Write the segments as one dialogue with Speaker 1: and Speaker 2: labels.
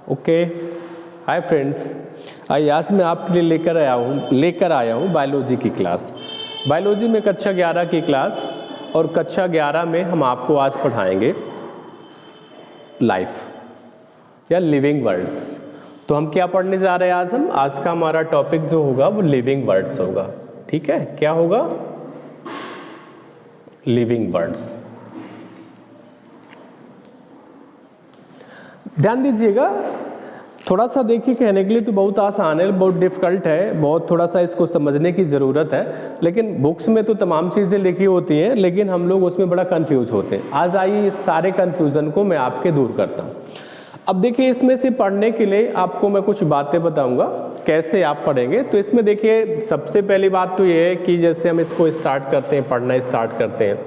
Speaker 1: Okay, hi friends. आज मैं आपके लिए लेकर आया हूँ बायोलॉजी की क्लास। बायोलॉजी में कक्षा 11 की क्लास, और कक्षा 11 में हम आपको आज पढ़ाएंगे लाइफ या लिविंग वर्ड्स। तो हम क्या पढ़ने जा रहे हैं आज का हमारा टॉपिक जो होगा वो लिविंग वर्ड्स होगा। ठीक है, क्या होगा? Living words. ध्यान दीजिएगा, थोड़ा सा देखिए, कहने के लिए तो बहुत आसान है, बहुत डिफिकल्ट है, बहुत थोड़ा सा इसको समझने की ज़रूरत है। लेकिन बुक्स में तो तमाम चीज़ें लिखी होती हैं, लेकिन हम लोग उसमें बड़ा कंफ्यूज होते हैं। आज आइए इस सारे कंफ्यूजन को मैं आपके दूर करता हूँ। अब देखिए, इसमें से पढ़ने के लिए आपको मैं कुछ बातें बताऊँगा कैसे आप पढ़ेंगे। तो इसमें देखिए, सबसे पहली बात तो ये है कि जैसे हम इसको स्टार्ट करते हैं, पढ़ना स्टार्ट करते हैं,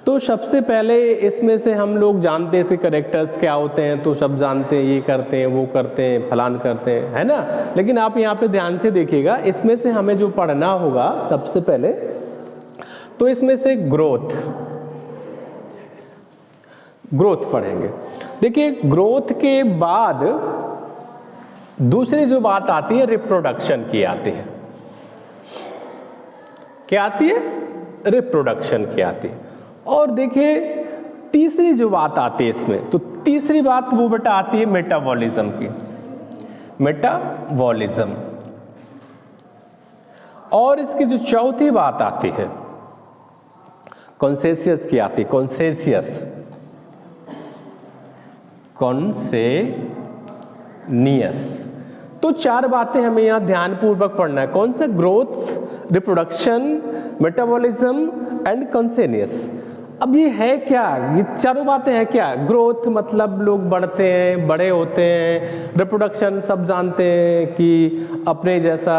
Speaker 1: तो सबसे पहले इसमें से हम लोग जानते हैं इसके कैरेक्टर्स क्या होते हैं। तो सब जानते हैं, ये करते हैं, वो करते हैं, फलान करते हैं, है ना। लेकिन आप यहाँ पे ध्यान से देखिएगा, इसमें से हमें जो पढ़ना होगा सबसे पहले, तो इसमें से ग्रोथ पढ़ेंगे। देखिए, ग्रोथ के बाद दूसरी जो बात आती है रिप्रोडक्शन की आती है। क्या आती है? रिप्रोडक्शन की आती है। और देखिए, तीसरी जो बात आती है इसमें, तो तीसरी बात वो बेटा आती है मेटाबॉलिज्म की, मेटाबॉलिज्म। और इसकी जो चौथी बात आती है कॉन्सेसियस की आती है, कॉन्सेनियस। तो चार बातें हमें यहाँ ध्यानपूर्वक पढ़ना है। कौन सा? Growth, reproduction, metabolism and consciousness. अब ये है क्या? ये चारों बातें हैं क्या? ग्रोथ मतलब लोग बढ़ते हैं, बड़े होते हैं। रिप्रोडक्शन सब जानते हैं कि अपने जैसा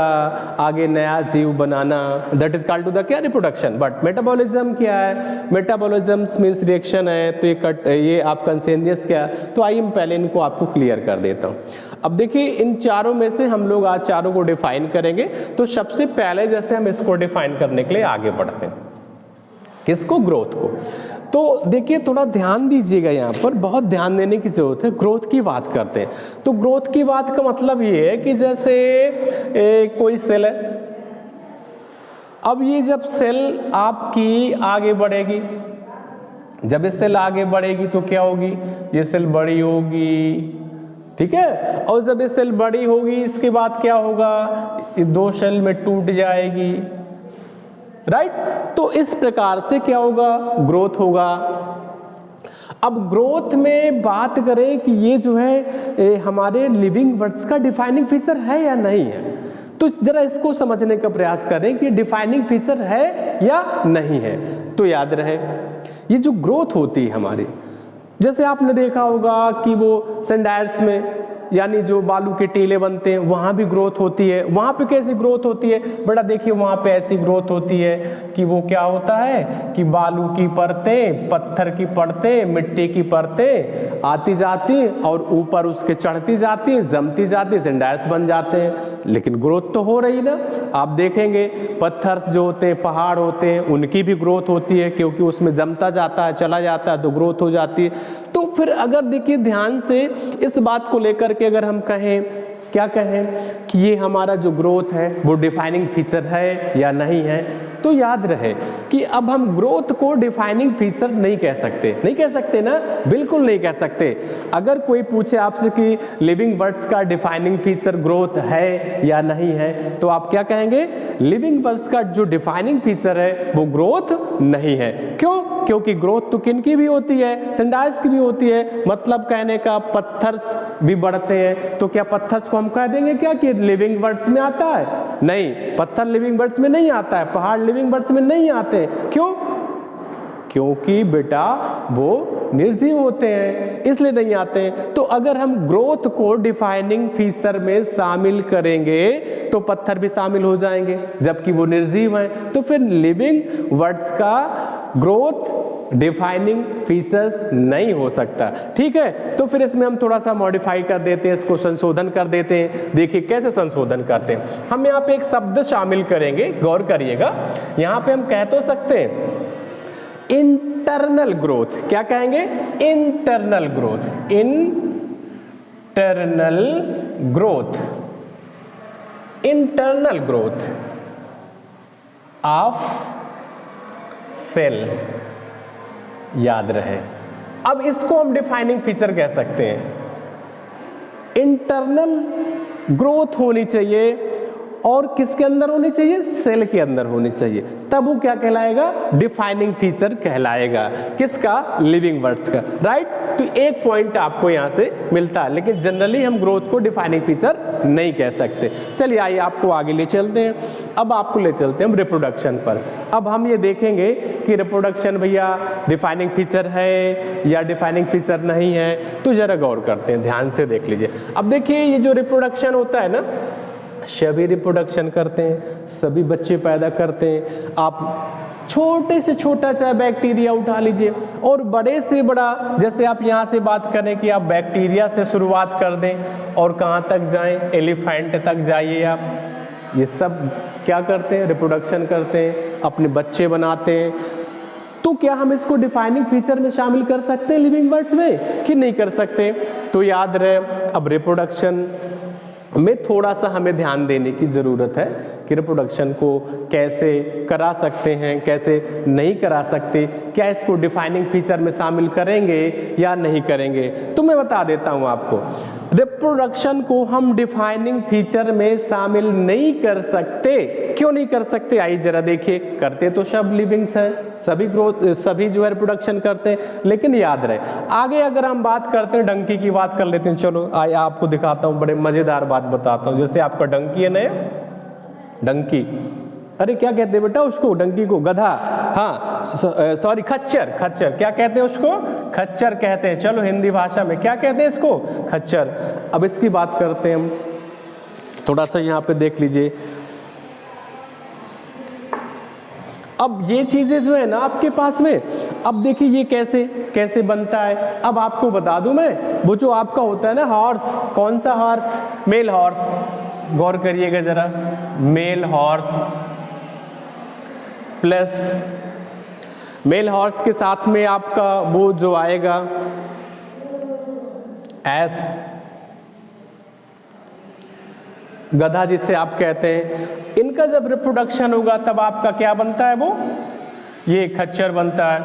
Speaker 1: आगे नया जीव बनाना, that is called to the क्या? रिप्रोडक्शन। बट मेटाबॉलिज्म क्या है? मेटाबॉलिज्म मीन्स रिएक्शन है। तो ये आप कॉन्सेनियस क्या है? तो आइए मैं पहले इनको आपको क्लियर कर देता हूँ। अब देखिए, इन चारों में से हम लोग आज चारों को डिफाइन करेंगे। तो सबसे पहले जैसे हम इसको डिफाइन करने के लिए आगे बढ़ते हैं, किसको? ग्रोथ को। तो देखिए, थोड़ा ध्यान दीजिएगा, यहाँ पर बहुत ध्यान देने की जरूरत है। ग्रोथ की बात करते हैं, तो ग्रोथ की बात का मतलब ये है कि जैसे कोई सेल है। अब ये जब सेल आपकी आगे बढ़ेगी, जब ये सेल आगे बढ़ेगी तो क्या होगी? ये सेल बड़ी होगी, ठीक है। और जब ये सेल बड़ी होगी, इसके बाद क्या होगा? ये दो सेल में टूट जाएगी, राइट। तो इस प्रकार से क्या होगा? ग्रोथ होगा। अब ग्रोथ में बात करें कि ये जो है हमारे लिविंग वर्ड्स का डिफाइनिंग फीचर है या नहीं है, तो जरा इसको समझने का प्रयास करें कि डिफाइनिंग फीचर है या नहीं है। तो याद रहे, ये जो ग्रोथ होती है हमारी, जैसे आपने देखा होगा कि वो सैंडाइल्स में, यानी जो बालू के टीले बनते हैं, वहाँ भी ग्रोथ होती है। वहाँ पे कैसी ग्रोथ होती है बेटा? देखिए, वहाँ पे ऐसी ग्रोथ होती है कि वो क्या होता है कि बालू की परतें, पत्थर की परतें, मिट्टी की परतें आती जाती और ऊपर उसके चढ़ती जाती, जमती जाती, सैंडाइल्स बन जाते हैं। लेकिन ग्रोथ तो हो रही ना। आप देखेंगे पत्थर जो होते हैं, पहाड़ होते हैं, उनकी भी ग्रोथ होती है, क्योंकि उसमें जमता जाता है, चला जाता है, तो ग्रोथ हो जाती है। तो फिर अगर देखिए ध्यान से इस बात को लेकर के अगर हम कहें, क्या कहें कि ये हमारा जो ग्रोथ है वो डिफाइनिंग फीचर है या नहीं है, तो याद रहे कि अब हम ग्रोथ को डिफाइनिंग फीचर नहीं कह सकते ना, बिल्कुल नहीं कह सकते। अगर कोई पूछे आपसे कि लिविंग वर्ड्स का डिफाइनिंग फीचर ग्रोथ है या नहीं है, तो आप क्या कहेंगे? लिविंग वर्ड्स का जो डिफाइनिंग फीचर है वो ग्रोथ नहीं है। क्यों? क्योंकि ग्रोथ तो किनकी भी होती है? सैंडाइल्स की भी होती है। मतलब कहने का, पत्थर्स भी बढ़ते हैं, तो क्या पत्थर्स को हम कह देंगे क्या कि लिविंग वर्ड्स में आता है? नहीं, पत्थर लिविंग वर्ड्स में नहीं आता है, पहाड़ लिविंग वर्ड्स में नहीं आते। क्यों? क्योंकि बेटा वो निर्जीव होते हैं, इसलिए नहीं आते हैं। तो अगर हम ग्रोथ को डिफाइनिंग फीचर में शामिल करेंगे तो पत्थर भी शामिल हो जाएंगे, जबकि वो निर्जीव हैं। तो फिर लिविंग वर्ड्स का ग्रोथ डिफाइनिंग फीचर्स नहीं हो सकता, ठीक है। तो फिर इसमें हम थोड़ा सा मॉडिफाई कर देते हैं, इसको संशोधन कर देते हैं। देखिए कैसे संशोधन करते हैं। हम यहाँ पे एक शब्द शामिल करेंगे, गौर करिएगा। यहाँ पे हम कह तो सकते हैं इंटरनल ग्रोथ। क्या कहेंगे? Internal growth. Internal growth of cell, याद रहे। अब इसको हम डिफाइनिंग फीचर कह सकते हैं। इंटरनल ग्रोथ होनी चाहिए और किसके अंदर होनी चाहिए? सेल के अंदर होनी चाहिए, तब वो क्या कहलाएगा? डिफाइनिंग फीचर कहलाएगा। किसका? लिविंग वर्ड्स का, राइट। तो एक पॉइंट आपको यहां से मिलता है, लेकिन जनरली हम ग्रोथ को डिफाइनिंग फीचर नहीं कह सकते। चलिए आइए आपको आगे ले चलते हैं। अब आपको ले चलते हैं हम रिप्रोडक्शन पर। अब हम ये देखेंगे कि रिप्रोडक्शन भैया डिफाइनिंग फीचर है या डिफाइनिंग फीचर नहीं है। तो जरा गौर करते हैं, ध्यान से देख लीजिए। अब देखिए ये जो रिप्रोडक्शन होता है ना, सभी रिप्रोडक्शन करते हैं, सभी बच्चे पैदा करते हैं। आप छोटे से छोटा चाहे बैक्टीरिया उठा लीजिए और बड़े से बड़ा, जैसे आप यहाँ से बात करें कि आप बैक्टीरिया से शुरुआत कर दें और कहाँ तक जाएं, एलिफेंट तक जाइए आप। ये सब क्या करते हैं? रिप्रोडक्शन करते हैं, अपने बच्चे बनाते हैं। तो क्या हम इसको डिफाइनिंग फीचर में शामिल कर सकते हैं लिविंग वर्ड्स में कि नहीं कर सकते? तो याद रहे, अब रिप्रोडक्शन में थोड़ा सा हमें ध्यान देने की ज़रूरत है कि रिप्रोडक्शन को कैसे करा सकते हैं, कैसे नहीं करा सकते, क्या इसको डिफाइनिंग फीचर में शामिल करेंगे या नहीं करेंगे। तो मैं बता देता हूं आपको, रिप्रोडक्शन को हम डिफाइनिंग फीचर में शामिल नहीं कर सकते। क्यों नहीं कर सकते? आइए जरा देखिए। करते तो सब लिविंग्स हैं, सभी ग्रोथ, सभी जो है रिप्रोडक्शन करते हैं, लेकिन याद रहे आगे अगर हम बात करते हैं, डंकी की बात कर लेते हैं। चलो आइए आपको दिखाता हूँ, बड़े मजेदार बात बताता हूँ। जैसे आपका डंकी है ना, डंकी, अरे क्या कहते हैं बेटा उसको? डंकी को गधा, हाँ सॉरी खच्चर, खच्चर क्या कहते हैं उसको? खच्चर कहते हैं। चलो हिंदी भाषा में क्या कहते हैं इसको? खच्चर। अब इसकी बात करते हैं हम, थोड़ा सा यहाँ पे देख लीजिए। अब ये चीजें जो है ना आपके पास में, अब देखिए ये कैसे कैसे बनता है। अब आपको बता दूं मैं, वो जो आपका होता है ना हॉर्स, कौन सा हॉर्स? Mail horse. गौर करिएगा जरा, male horse plus male horse के साथ में आपका वो जो आएगा एस, गधा जिसे आप कहते हैं। इनका जब रिप्रोडक्शन होगा तब आपका क्या बनता है? वो ये खच्चर बनता है।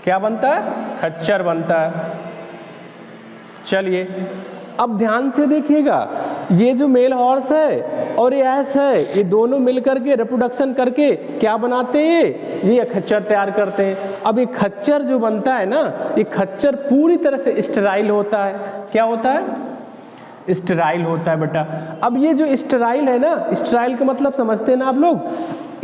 Speaker 1: क्या बनता है? खच्चर बनता है। चलिए अब ध्यान से देखिएगा, ये जो मेल हॉर्स है और ये एस है, ये दोनों मिलकर के रिप्रोडक्शन करके क्या बनाते हैं? ये खच्चर तैयार करते हैं। अब ये खच्चर जो बनता है ना, ये खच्चर पूरी तरह से स्टेराइल होता है। क्या होता है? स्टेराइल होता है बेटा। अब ये जो स्टेराइल है ना, स्टेराइल का मतलब समझते हैं ना आप लोग,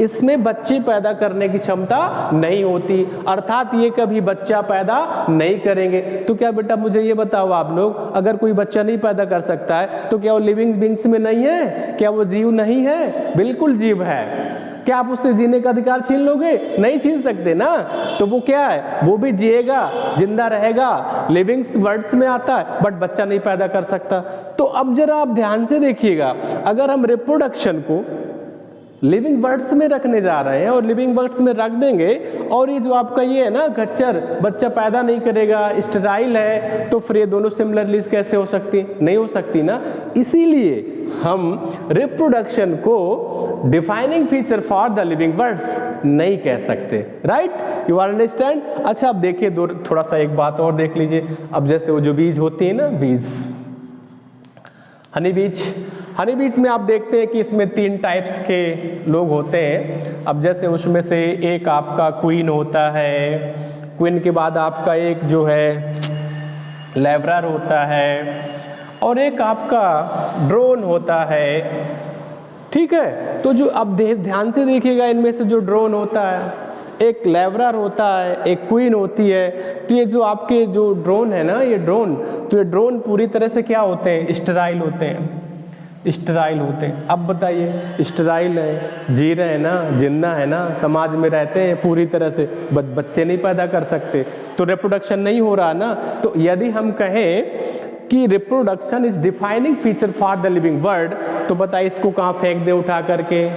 Speaker 1: इसमें बच्चे पैदा करने की क्षमता नहीं होती, अर्थात ये कभी बच्चा पैदा नहीं करेंगे। तो क्या बेटा मुझे ये बताओ आप लोग, अगर कोई बच्चा नहीं पैदा कर सकता है तो क्या वो लिविंग बीइंग्स में नहीं है? क्या वो जीव नहीं है? बिल्कुल जीव है। क्या आप उससे जीने का अधिकार छीन लोगे? नहीं छीन सकते ना। तो वो क्या है? वो भी जिएगा, जिंदा रहेगा, लिविंग्स वर्ड्स में आता है, बट बच्चा नहीं पैदा कर सकता। तो अब जरा आप ध्यान से देखिएगा, अगर हम रिप्रोडक्शन को लिविंग वर्ड्स में रखने जा रहे हैं और लिविंग वर्ड्स में रख देंगे, और ये जो आपका ये है ना खच्चर, बच्चा पैदा नहीं करेगा, स्टेराइल है, तो फिर ये दोनों सिमिलरली कैसे हो सकती? नहीं हो सकती ना। इसीलिए हम रिप्रोडक्शन को defining feature for the living words नहीं कह सकते। Right, you are understand. अच्छा अब देखिए थोड़ा सा एक बात और देख लीजिए। अब जैसे वो जो बीज होती है ना, बीज, हनी बीज, हनी बीज में आप देखते हैं कि इसमें 3 टाइप्स के लोग होते हैं। अब जैसे उसमें से एक आपका क्वीन होता है, क्वीन के बाद आपका एक जो है लेबरर होता है, और एक आपका ड्रोन होता है। ठीक है, तो जो अब ध्यान से देखिएगा, इनमें से जो ड्रोन होता है, एक लेबरर होता है, एक क्वीन होती है। तो ये जो आपके जो ड्रोन है ना, ये ड्रोन, तो ये ड्रोन पूरी तरह से क्या होते हैं? स्टेराइल होते हैं, स्टेराइल होते हैं। अब बताइए, स्टेराइल है, जी रहे हैं ना, जिंदा है ना, समाज में रहते हैं पूरी तरह से, बच्चे नहीं पैदा कर सकते, तो रिप्रोडक्शन नहीं हो रहा ना। तो यदि हम कहें कि reproduction is defining feature for the living word, तो बताइए इसको कहाँ फेंक दे उठा करके?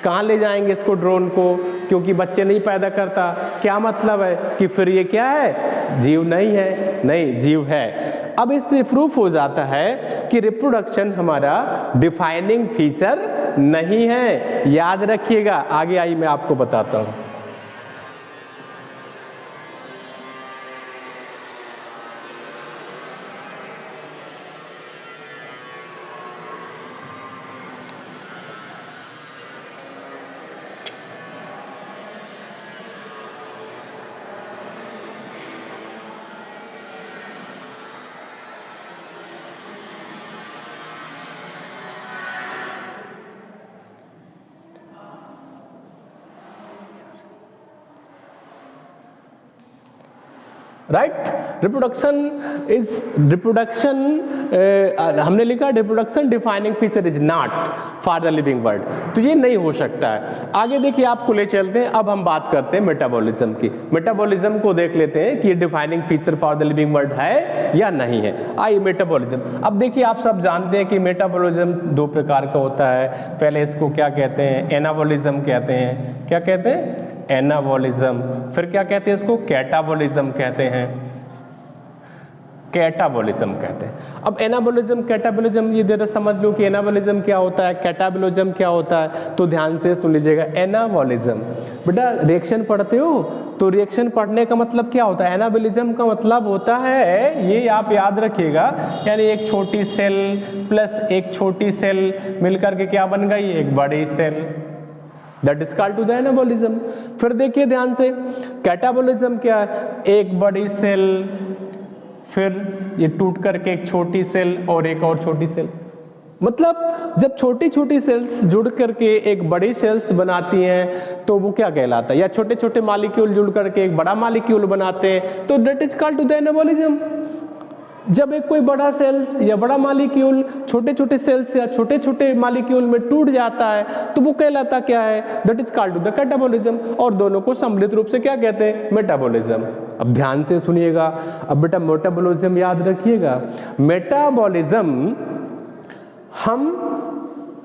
Speaker 1: कहाँ ले जाएंगे इसको, ड्रोन को? क्योंकि बच्चे नहीं पैदा करता। क्या मतलब है कि फिर ये क्या है? जीव नहीं है? नहीं, जीव है। अब इससे प्रूफ हो जाता है कि रिप्रोडक्शन हमारा डिफाइनिंग फीचर नहीं है। याद रखिएगा, आगे आई मैं आपको बताता हूं। राइट, रिप्रोडक्शन हमने लिखा reproduction defining feature is not for the living world, तो ये नहीं हो सकता है। आगे देखिए आपको ले चलते हैं, अब हम बात करते हैं मेटाबॉलिज्म की। मेटाबॉलिज्म को देख लेते हैं कि ये defining feature for the living world है या नहीं है। आइए मेटाबॉलिज्म, अब देखिए आप सब जानते हैं कि मेटाबॉलिज्म दो प्रकार का होता है। पहले इसको क्या कहते हैं, एनाबॉलिज्म कहते हैं। क्या कहते हैं, एनाबॉलिज्म। फिर क्या कहते हैं इसको, कैटाबॉलिज्म कहते हैं। कैटाबॉलिज्म कहते हैं। अब एनाबॉलिज्म कैटाबॉलिज्म ये जरा समझ लो कि एनाबॉलिज्म क्या होता है, कैटाबॉलिज्म क्या होता है, तो ध्यान से सुन लीजिएगा। एनाबॉलिज्म, बेटा रिएक्शन पढ़ते हो तो रिएक्शन पढ़ने का मतलब क्या होता है, एनाबॉलिज्म का मतलब होता है, ये आप याद रखिएगा, यानी एक छोटी सेल प्लस एक छोटी सेल मिलकर के क्या बन गई, एक बड़ी cell, that is called to the anabolism. फिर देखिए ध्यान से, कैटाबॉलिज्म क्या है, एक बड़ी सेल फिर ये टूट करके एक छोटी सेल और एक और छोटी सेल, मतलब जब छोटी छोटी सेल्स जुड़ करके एक बड़ी सेल्स बनाती हैं तो वो क्या कहलाता है, या छोटे छोटे मॉलिक्यूल जुड़ करके एक बड़ा मॉलिक्यूल बनाते हैं, तो that is called to the anabolism. जब एक कोई बड़ा सेल्स या बड़ा मॉलिक्यूल छोटे छोटे सेल्स या छोटे छोटे मॉलिक्यूल में टूट जाता है तो वो कहलाता क्या है, that is called to the catabolism. और दोनों को सम्मिलित रूप से क्या कहते हैं, मेटाबॉलिज्म। अब ध्यान से सुनिएगा, अब बेटा मेटाबॉलिज्म याद रखिएगा। मेटाबॉलिज्म हम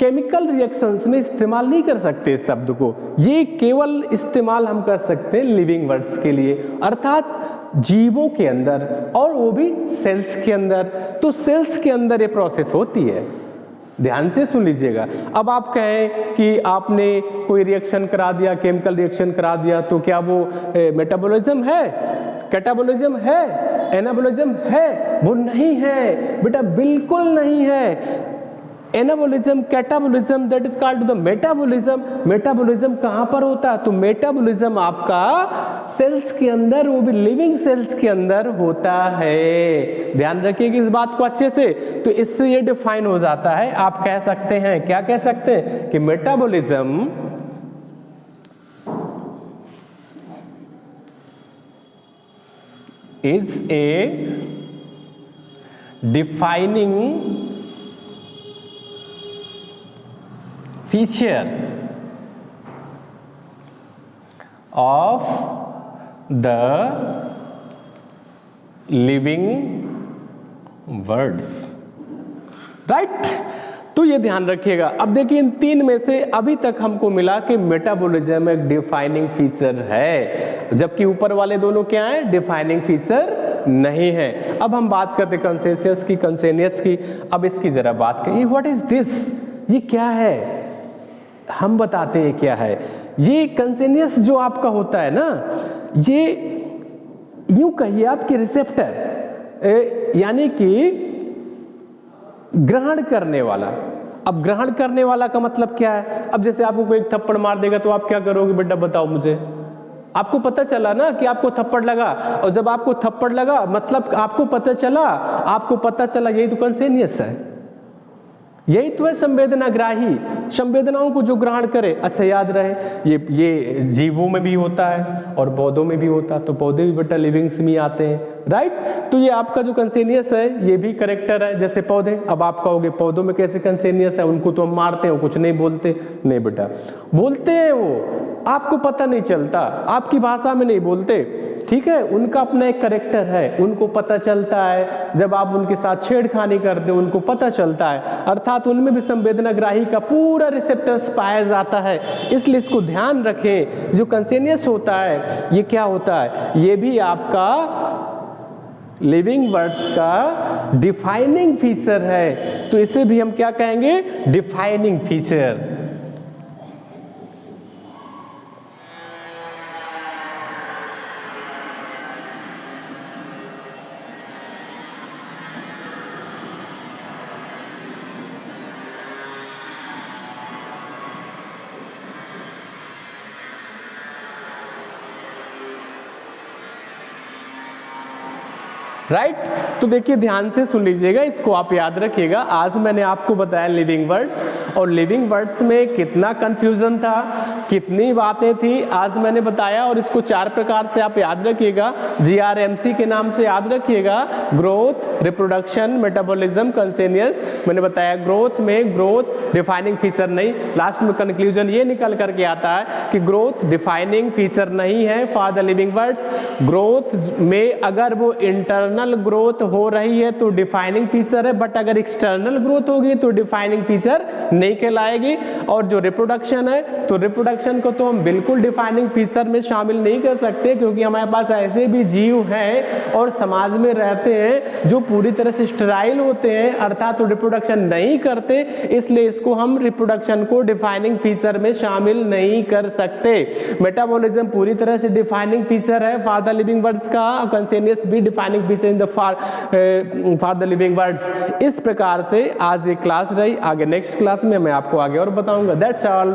Speaker 1: केमिकल रिएक्शंस में इस्तेमाल नहीं कर सकते इस शब्द को, ये केवल इस्तेमाल हम कर सकते हैं लिविंग वर्ड्स के लिए, अर्थात जीवों के अंदर, और वो भी सेल्स के अंदर। तो सेल्स के अंदर ये प्रोसेस होती है, ध्यान से सुन लीजिएगा। अब आप कहें कि आपने कोई रिएक्शन करा दिया, केमिकल रिएक्शन करा दिया, तो क्या वो मेटाबॉलिज्म है, कैटाबॉलिज्म है, एनाबॉलिज्म है? वो नहीं है बेटा, बिल्कुल नहीं है। Anabolism, catabolism, that is called to the metabolism. Metabolism कहां पर होता है, तो मेटाबॉलिज्म आपका सेल्स के अंदर, वो भी लिविंग सेल्स के अंदर होता है। ध्यान रखिएगा इस बात को अच्छे से, तो इससे ये डिफाइन हो जाता है। आप कह सकते हैं, क्या कह सकते हैं कि metabolism is a defining feature of the living words, right? तो ये ध्यान रखिएगा। अब देखिए इन तीन में से अभी तक हमको मिला कि मेटाबॉलिज्म एक डिफाइनिंग फीचर है, जबकि ऊपर वाले दोनों क्या हैं, डिफाइनिंग फीचर नहीं है। अब हम बात करते कंसेनियस की, कंसेनियस की। अब इसकी जरा बात करिए, व्हाट इज दिस, ये क्या है, हम बताते हैं क्या है। ये कंसेनियस जो आपका होता है ना, ये यूं कहिए आपके रिसेप्टर, यानी कि ग्रहण करने वाला। अब ग्रहण करने वाला का मतलब क्या है, अब जैसे आपको कोई एक थप्पड़ मार देगा तो आप क्या करोगे बेटा, बताओ मुझे। आपको पता चला ना कि आपको थप्पड़ लगा, और जब आपको थप्पड़ लगा मतलब आपको पता चला, यही तो कंसेनियस है, यही तो है संवेदनाग्राही, संवेदनाओं को जो ग्रहण करे। अच्छा याद रहे, ये जीवों में भी होता है और पौधों में भी होता है, तो पौधे भी बेटा लिविंग्स में आते हैं, राइट? तो ये आपका जो कंसेनियस है ये भी करेक्टर है, जैसे पौधे। अब आप कहोगे पौधों में कैसे कंसेनियस है, उनको तो हम मारते हैं, कुछ नहीं बोलते। नहीं बेटा, बोलते हैं वो, आपको पता नहीं चलता, आपकी भाषा में नहीं बोलते, ठीक है? उनका अपना एक करेक्टर है, उनको पता चलता है, जब आप उनके साथ छेड़खानी करते हो उनको पता चलता है, अर्थात उनमें भी संवेदनाग्राही का पूरा रिसेप्टर्स पाया जाता है। इसलिए इसको ध्यान रखें, जो कंसेनियस होता है ये क्या होता है, ये भी आपका लिविंग वर्ड्स का डिफाइनिंग फीचर है, तो इसे भी हम क्या कहेंगे, डिफाइनिंग फीचर। राइट तो देखिए ध्यान से सुन लीजिएगा, इसको आप याद रखिएगा। आज मैंने आपको बताया लिविंग वर्ड्स, और लिविंग वर्ड्स में कितना कंफ्यूजन था, कितनी बातें थी, आज मैंने बताया। और इसको 4 प्रकार से आप याद रखिएगा, GRMC के नाम से याद रखिएगा। Growth, reproduction, metabolism, consciousness. मैंने बताया ग्रोथ में ग्रोथ डिफाइनिंग फीचर नहीं, लास्ट में कंक्लूजन ये निकल करके आता है कि ग्रोथ डिफाइनिंग फीचर नहीं है for the living words. Growth में अगर वो इंटरनल ग्रोथ हो रही है तो डिफाइनिंग फीचर है, बट अगर एक्सटर्नल ग्रोथ होगी तो डिफाइनिंग फीचर नहीं कहलाएगी। और जो रिप्रोडक्शन है, तो रिप्रोडक्शन को तो हम बिल्कुल डिफाइनिंग फीचर में शामिल नहीं कर सकते, क्योंकि हमारे पास ऐसे भी जीव हैं और समाज में रहते हैं जो पूरी तरह से स्टेराइल होते हैं, अर्थात तो रिप्रोडक्शन नहीं करते, इसलिए इसको हम रिप्रोडक्शन को डिफाइनिंग फीचर में शामिल नहीं कर सकते। मेटाबॉलिज्म पूरी तरह से डिफाइनिंग फीचर है फॉर द लिविंग वर्ड्स का, कंसेनियस भी defining feature in the for the living words. इस प्रकार से आज ये क्लास रही, आगे नेक्स्ट क्लास में मैं आपको आगे और बताऊंगा। That's all.